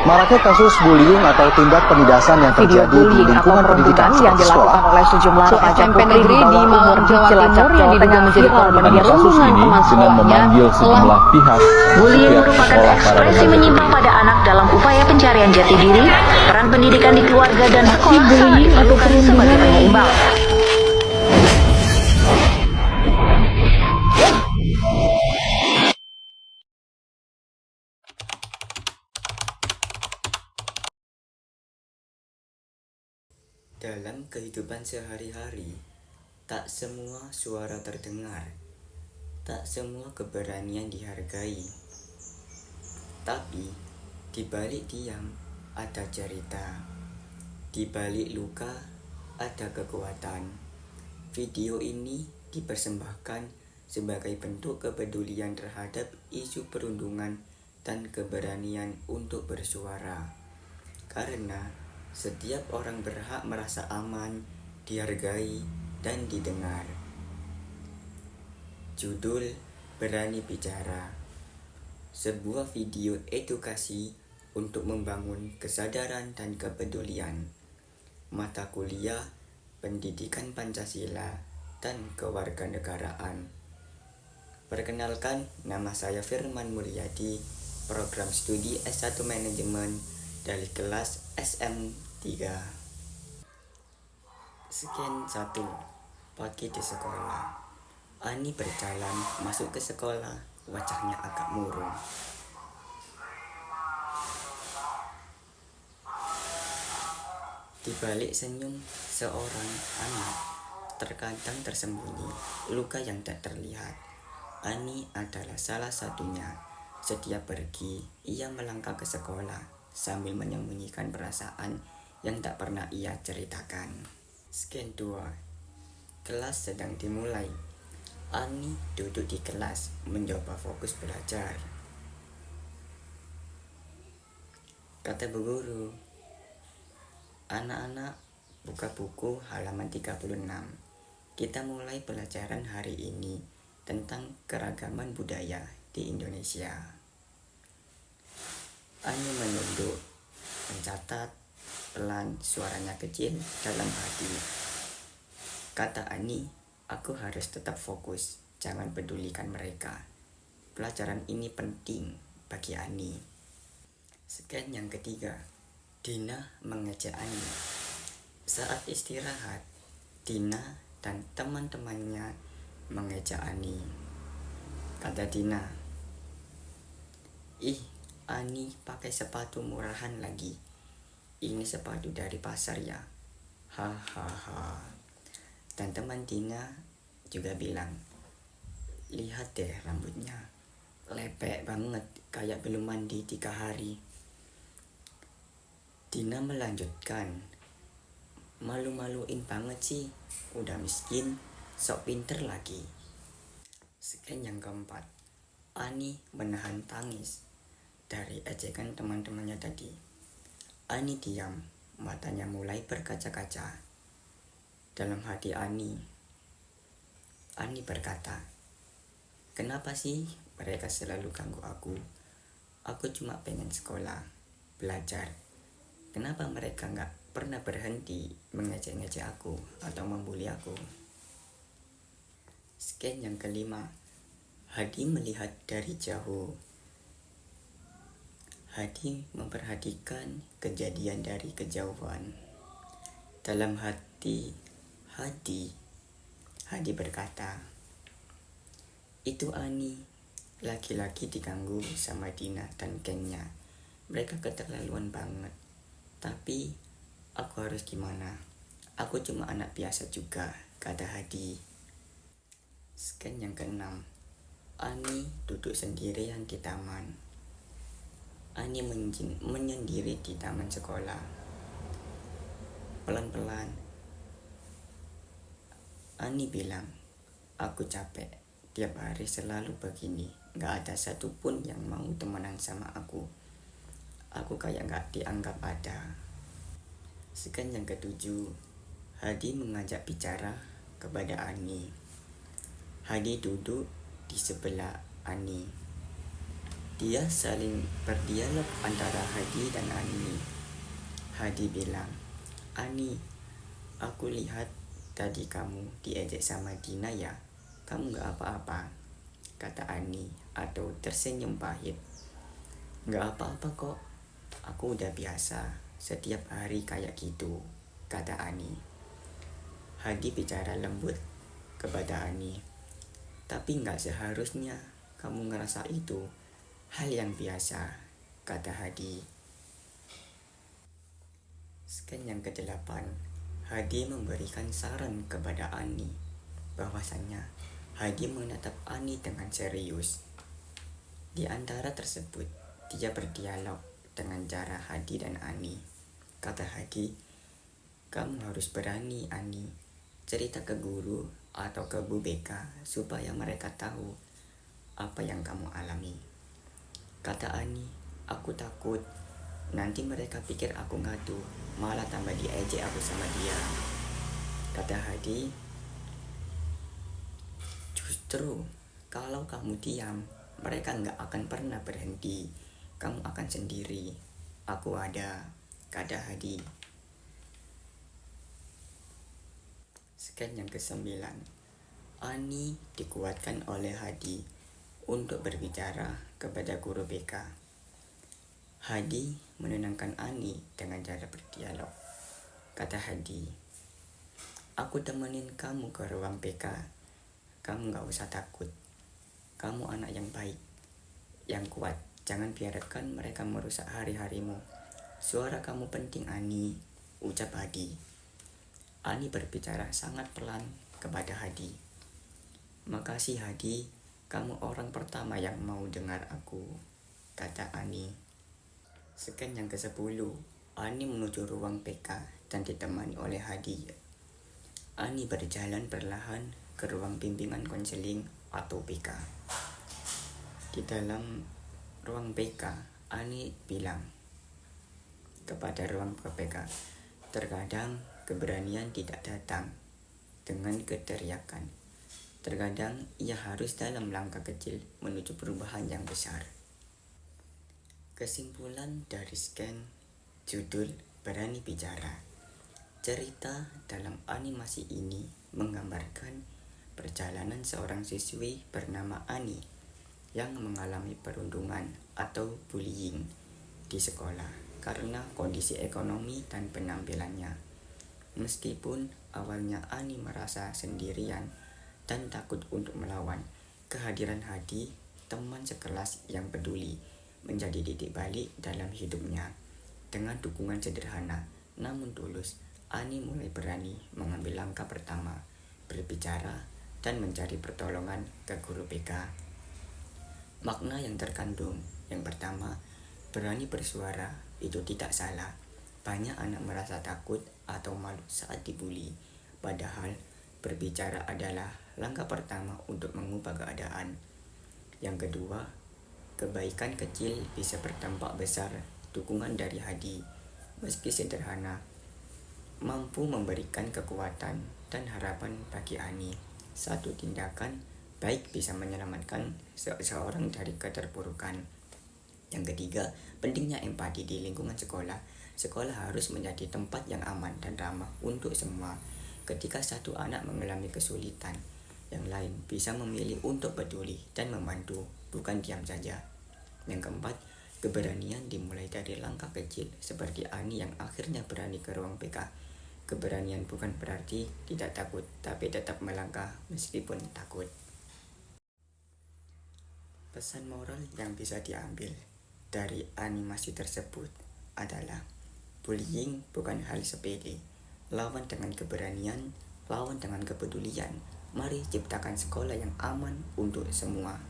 Maraknya kasus bullying atau tindak penindasan yang Video terjadi di bullying atau lingkungan pendidikan perundungan yang dilakukan sekolah. oleh sejumlah remaja SMP putri negeri di di bawah Malang, umur Jawa Cilacap, Timur yang Jawa diduga Tengah menjadi viral korban media Kasus sosial. ini dengan memanggil sejumlah pihak. Bullying setiap merupakan sekolah para ekspresi remaja menyimpang pada anak dalam upaya pencarian jati diri. Peran pendidikan di keluarga dan sekolah sangat diperlukan sebagai penyeimbang. Dalam kehidupan sehari-hari, tak semua suara terdengar, tak semua keberanian dihargai. Tapi, di balik diam ada cerita, di balik luka ada kekuatan. Video ini dipersembahkan sebagai bentuk kepedulian terhadap isu perundungan dan keberanian untuk bersuara. Karena setiap orang berhak merasa aman, dihargai, dan didengar. Judul Berani Bicara. Sebuah video edukasi untuk membangun kesadaran dan kepedulian. Mata kuliah Pendidikan Pancasila dan Kewarganegaraan. Perkenalkan, nama saya Firman Mulyadi, program studi S1 Manajemen dari kelas SM3. Scan 1. Pagi di sekolah. Ani berjalan masuk ke sekolah, wajahnya agak murung. Di balik senyum seorang anak, terkadang tersembunyi luka yang tak terlihat. Ani adalah salah satunya. Setiap pergi, ia melangkah ke sekolah sambil menyembunyikan perasaan yang tak pernah ia ceritakan. Scan 2. Kelas sedang dimulai. Ani duduk di kelas, mencoba fokus belajar. Kata bu guru, anak-anak, buka buku halaman 36. Kita mulai pelajaran hari ini tentang keragaman budaya di Indonesia. Ani menunduk, mencatat, pelan, suaranya kecil dalam hati. Kata Ani, aku harus tetap fokus, jangan pedulikan mereka. Pelajaran ini penting bagi Ani. Scan yang ketiga. Dina mengejek Ani. Saat istirahat, Dina dan teman-temannya mengejek Ani. Kata Dina, ih, Ani pakai sepatu murahan lagi. Ini sepatu dari pasar ya. Hahaha. Dan teman Dina juga bilang, lihat deh rambutnya, lepek banget, kayak belum mandi 3 hari. Dina melanjutkan, malu-maluin banget sih, udah miskin, sok pinter lagi. Scan yang keempat. Ani menahan tangis dari ejekan teman-temannya tadi. Ani diam, matanya mulai berkaca-kaca. Dalam hati Ani berkata, kenapa sih mereka selalu ganggu aku? Aku cuma pengen sekolah, belajar. Kenapa mereka gak pernah berhenti mengejek-ngejek aku atau membuli aku? Scan yang kelima. Hadi melihat dari jauh. Hadi memperhatikan kejadian dari kejauhan. Dalam hati Hadi berkata, itu Ani, laki-laki diganggu sama Dina dan gengnya. Mereka keterlaluan banget. Tapi aku harus gimana? Aku cuma anak biasa juga, kata Hadi. Scan yang keenam. Ani duduk sendirian di taman. Ani menyendiri di taman sekolah. Pelan-pelan Ani bilang, aku capek, tiap hari selalu begini, gak ada satupun yang mau temenan sama aku. Aku kayak gak dianggap ada. Scan yang ketujuh. Hadi mengajak bicara kepada Ani. Hadi duduk di sebelah Ani. Dia saling berdialog antara Hadi dan Ani. Hadi bilang, "Ani, aku lihat tadi kamu diejek sama Dina ya. Kamu gak apa-apa," kata Ani atau tersenyum pahit. "Gak apa-apa kok, aku udah biasa setiap hari kayak gitu," kata Ani. Hadi bicara lembut kepada Ani, "Tapi gak seharusnya kamu ngerasa itu hal yang biasa," kata Hadi. Scan yang ke-8, Hadi memberikan saran kepada Ani bahwasannya Hadi menatap Ani dengan serius. Di antara tersebut, dia berdialog dengan cara Hadi dan Ani. Kata Hadi, "Kamu harus berani, Ani, cerita ke guru atau ke Bu Beka supaya mereka tahu apa yang kamu alami." Kata Ani, "Aku takut nanti mereka pikir aku ngadu, malah tambah diejek aku sama dia." Kata Hadi, "Justru kalau kamu diam, mereka nggak akan pernah berhenti. Kamu akan sendiri. Aku ada," kata Hadi. Scan yang ke-9, Ani dikuatkan oleh Hadi untuk berbicara kepada guru BK. Hadi menenangkan Ani dengan cara berdialog. Kata Hadi, "Aku temenin kamu ke ruang BK. Kamu gak usah takut. Kamu anak yang baik, yang kuat. Jangan biarkan mereka merusak hari-harimu. Suara kamu penting, Ani," ucap Hadi. Ani berbicara sangat pelan kepada Hadi. "Makasih Hadi, kamu orang pertama yang mau dengar aku," kata Ani. Scan yang ke-10, Ani menuju ruang PK dan ditemani oleh Hadi. Ani berjalan perlahan ke ruang bimbingan konseling atau PK. Di dalam ruang PK, Ani bilang kepada ruang PK, "Terkadang keberanian tidak datang dengan keteriakan. Terkadang ia harus dalam langkah kecil menuju perubahan yang besar." Kesimpulan dari scan judul Berani Bicara. Cerita dalam animasi ini menggambarkan perjalanan seorang siswi bernama Ani yang mengalami perundungan atau bullying di sekolah karena kondisi ekonomi dan penampilannya. Meskipun awalnya Ani merasa sendirian dan takut untuk melawan, kehadiran Hadi, teman sekelas yang peduli, menjadi titik balik dalam hidupnya. Dengan dukungan sederhana namun tulus, Ani mulai berani mengambil langkah pertama, berbicara dan mencari pertolongan ke guru BK. Makna yang terkandung, yang pertama, berani bersuara itu tidak salah. Banyak anak merasa takut atau malu saat dibully, padahal berbicara adalah langkah pertama untuk mengubah keadaan. Yang kedua, kebaikan kecil bisa berdampak besar. Dukungan dari Hadi, meski sederhana, mampu memberikan kekuatan dan harapan bagi Ani. Satu tindakan baik bisa menyelamatkan seseorang dari keterpurukan. Yang ketiga, pentingnya empati di lingkungan sekolah. Sekolah harus menjadi tempat yang aman dan ramah untuk semua. Ketika satu anak mengalami kesulitan, yang lain bisa memilih untuk peduli dan membantu, bukan diam saja. Yang keempat, keberanian dimulai dari langkah kecil seperti Ani yang akhirnya berani ke ruang PK. Keberanian bukan berarti tidak takut, tapi tetap melangkah meskipun takut. Pesan moral yang bisa diambil dari animasi tersebut adalah bullying bukan hal sepele. Lawan dengan keberanian, lawan dengan kepedulian. Mari ciptakan sekolah yang aman untuk semua.